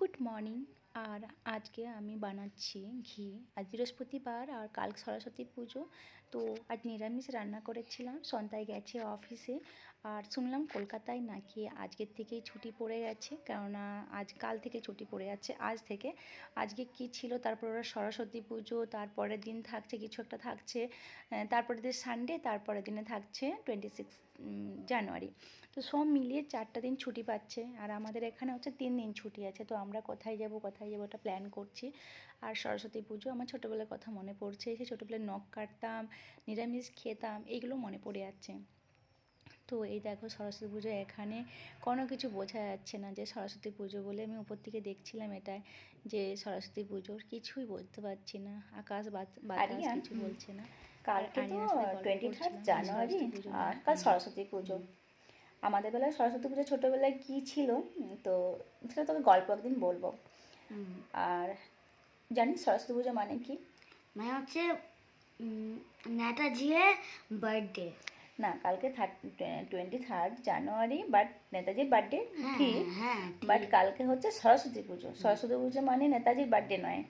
Good morning. আর আজকে আমি বানাচ্ছি ঘি। আজ বৃহস্পতিবার আর কাল সরস্বতী পুজো, তো আজ নিরামিষ রান্না করেছিলাম। সন্ধ্যায় গেছে অফিসে, আর শুনলাম কলকাতায় নাকি আজকের থেকেই ছুটি পড়ে গেছে, কেননা আজ কাল থেকে ছুটি পড়ে যাচ্ছে আজ থেকে। আজকে কি ছিল, তারপর ওরা সরস্বতী পুজো, তারপরের দিন থাকছে কিছু একটা থাকছে, তারপরের দিন সানডে, তারপরের দিনে থাকছে 26 জানুয়ারি। তো সব মিলিয়ে 4টা দিন ছুটি পাচ্ছে, আর আমাদের এখানে হচ্ছে 3 দিন ছুটি আছে। তো আমরা কোথায় যাব ওটা প্ল্যান করছি। আর সরস্বতী পুজো, আমার ছোটোবেলার কথা মনে পড়ছে, সেই ছোটোবেলায় নখ কাটতাম, নিরামিষ খেতাম, এইগুলো মনে পড়ে যাচ্ছে। তো এই দেখো সরস্বতী পুজো এখানে কোনো কিছু বোঝা যাচ্ছে না যে সরস্বতী পুজো বলে। আমি উপর থেকে দেখছিলাম এটা যে সরস্বতী পুজোর কিছুই বলতে পারছি না, আকাশ বাতাস কিছু বলছে না। কালকে তো 23 জানুয়ারি আর কাল সরস্বতী পুজো। আমাদের বেলায় সরস্বতী পুজো ছোটোবেলায় কী ছিল, তো সেটা তোকে গল্প একদিন বলবো। আর জানিস সরস্বতী পুজো মানে কি? মানে হচ্ছে নেতাজির বার্থডে। না, কালকে 23 জানুয়ারি, বাট নেতাজির বার্থডে ঠিক, বাট কালকে হচ্ছে সরস্বতী পুজো। সরস্বতী পুজো মানে নেতাজির বার্থডে নয়।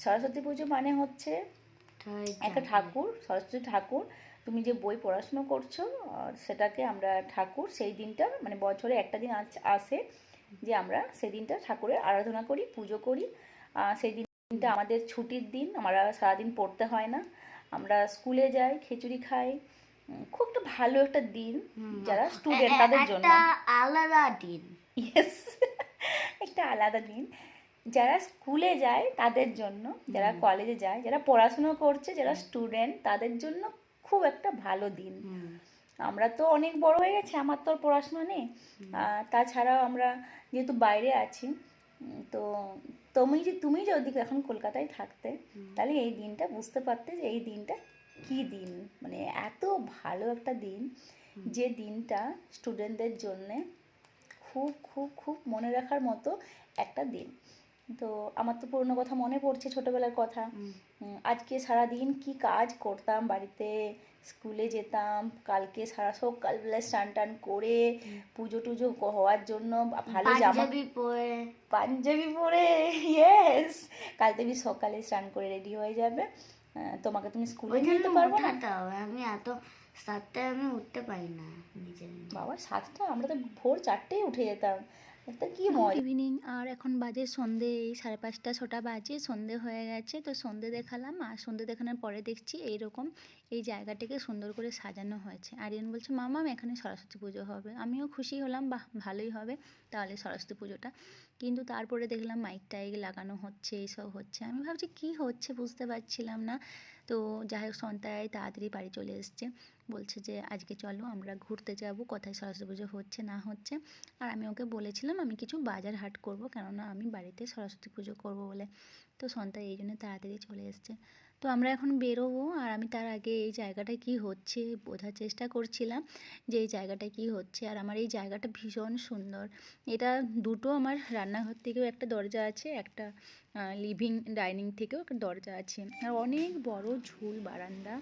সরস্বতী পুজো মানে হচ্ছে একটা ঠাকুর, সরস্বতী ঠাকুর। তুমি যে বই পড়াশুনো করছো সেটাকে আমরা ঠাকুর, সেই দিনটা মানে বছরে একটা দিন আসে যে আমরা সেই দিনটা ঠাকুরের আরাধনা করি, পুজো করি। সেই দিনটা আমাদের ছুটির দিন, আমরা সারাদিন পড়তে হয় না, আমরা স্কুলে যাই, খিচুড়ি খাই। খুব একটা ভালো একটা দিন যারা স্টুডেন্ট তাদের জন্য, আলাদা দিন। ইয়েস, একটা আলাদা দিন যারা স্কুলে যায় তাদের জন্য, যারা কলেজে যায়, যারা পড়াশুনো করছে, যারা স্টুডেন্ট তাদের জন্য খুব একটা ভালো দিন। আমরা তো অনেক বড় হয়ে গেছি, আমার তো পড়াশোনা নেই। তাছাড়াও আমরা যেহেতু বাইরে আছি, তো তুমি যদি এখন কলকাতায় থাকতে, তাহলে এই দিনটা বুঝতে পারতে যে এই দিনটা কি দিন, মানে এত ভালো একটা দিন, যে দিনটা স্টুডেন্টদের জন্যে খুব খুব খুব মনে রাখার মতো একটা দিন। তো আমার তো পুরোনো কথা মনে পড়ছে, ছোটোবেলার কথা। আজকে সারাদিন কি কাজ করতাম বাড়িতে, স্কুলে যেতাম, কালকে সারা সকালবেলা স্নান টান করে পুজো টুজো হওয়ার জন্য ভালো জামা পাঞ্জাবি পরে, ইয়েস, কাল তুমি সকালে স্নান করে রেডি হয়ে যাবে, তোমাকে তুমি স্কুলে যেতে পারবো না। আমি এত 7টায় আমি উঠতে পারি না বাবা 7টা, আমরা তো ভোর 4টেই উঠে যেতাম। একটা কি ইভিনিং, আর এখন বাজে সন্ধে, এই 5:30 6টা বাজে, সন্ধে হয়ে গেছে। তো সন্ধে দেখালাম, আর সন্ধে দেখানোর পরে দেখছি এইরকম এই জায়গাটাকে সুন্দর করে সাজানো হয়েছে। আরিয়ান বলছে মামাম এখানে সরস্বতী পুজো হবে। আমিও খুশি হলাম, বাহ ভালোই হবে তাহলে সরস্বতী পুজোটা। কিন্তু তারপরে দেখলাম মাইক টাইক লাগানো হচ্ছে, এইসব হচ্ছে, আমি ভাবছি কি হচ্ছে বুঝতে পারছিলাম না। তো যাই হোক সন্ধ্যায় তাড়াতাড়ি বাড়ি চলে এসছে, বলছে যে আজকে চলো আমরা ঘুরতে যাব, কোথায় সরস্বতী পুজো হচ্ছে না হচ্ছে। আর আমি ওকে বলেছিলাম আমি কিছু বাজার হাট করব, কেননা আমি বাড়িতে সরস্বতী পুজো করব বলে। তো সন্ধ্যা এই জন্য তাড়াতাড়ি চলে এসছে। তো আমরা এখন বেরোবো, আর আমি তার আগে এই জায়গাটায় কি হচ্ছে বোঝার চেষ্টা করছিলাম যে এই জায়গাটায় কি হচ্ছে। আর আমার এই জায়গাটা ভীষণ সুন্দর। এটা দুটো, আমার রান্নাঘর থেকেও একটা দরজা আছে, একটা লিভিং ডাইনিং থেকেও একটা দরজা আছে, আর অনেক বড় ঝুল বারান্দা,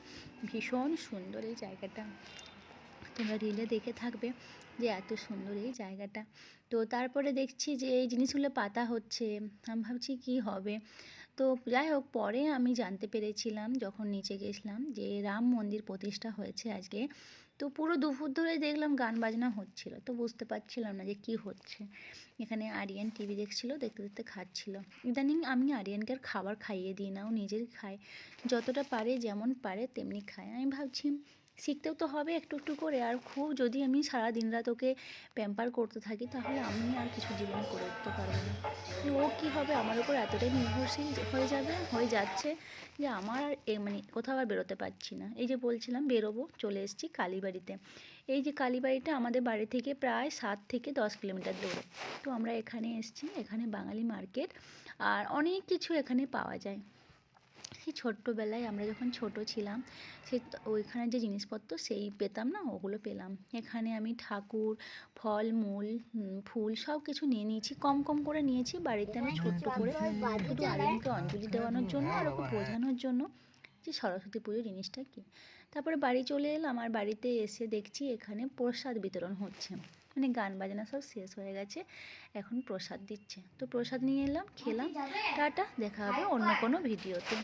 ভীষণ সুন্দর এই জায়গাটা। তোমরা রিলে দেখে থাকবে যে এত সুন্দর এই জায়গাটা। তো তারপরে দেখছি যে এই জিনিসগুলো পাতা হচ্ছে, আমি ভাবছি কি হবে। তো যাই হোক পরে আমি জানতে পেরেছিলাম যখন নিচে গেছিলাম যে রাম মন্দির প্রতিষ্ঠা হয়েছে আজকে। তো পুরো দুপুর ধরে দেখলাম গান বাজনা হচ্ছিল, তো বুঝতে পারছিলাম না যে কি হচ্ছে। এখানে আরিয়ান টিভি দেখছিল, দেখতে দেখতে খাচ্ছিল। ইদানিং আমি আরিয়ানকে আর খাবার খাইয়ে দিই না, ও নিজেই খায়, যতটা পারে যেমন পারে তেমনি খায়। আমি ভাবছি শিখতেও তো হবে একটু একটু করে, আর খুব যদি আমি সারা দিন রাত ওকে প্যাম্পার করতে থাকি তাহলে আমি আর কিছু জীবনে করে উঠতে পারবো না। ও কী হবে আমার উপর এতটাই নির্ভরশীল হয়ে যাচ্ছে যে আমার আর মানে কোথাও আর বেরোতে পারছি না। এই যে বলছিলাম বেরোবো, চলে এসেছি কালীবাড়িতে। এই যে কালীবাড়িটা আমাদের বাড়ি থেকে প্রায় 7 থেকে 10 কিলোমিটার দূরে। তো আমরা এখানে এসেছি, এখানে বাঙালি মার্কেট, আর অনেক কিছু এখানে পাওয়া যায়। সেই ছোট্টবেলায় আমরা যখন ছোট ছিলাম, সে ওইখানে যে জিনিসপত্র সেই পেতাম না, ওগুলো পেলাম। এখানে আমি ঠাকুর, ফল মূল, ফুল সব কিছু নিয়ে নিয়েছি, কম কম করে নিয়েছি। বাড়িতে আমি ছোট্ট করে শুধু আরিয়ানকে অঞ্জলি দেওয়ানোর জন্য আর ওকে বোঝানোর জন্য যে সরস্বতী পুজো জিনিসটা কী। তারপরে বাড়ি চলে এলাম, আর বাড়িতে এসে দেখছি এখানে প্রসাদ বিতরণ হচ্ছে। মানে গান বাজনা সব শেষ হয়ে গেছে, এখন প্রসাদ দিচ্ছে। তো প্রসাদ নিয়ে এলাম, খেলাম। টাটা, দেখা হবে অন্য কোনো ভিডিওতে।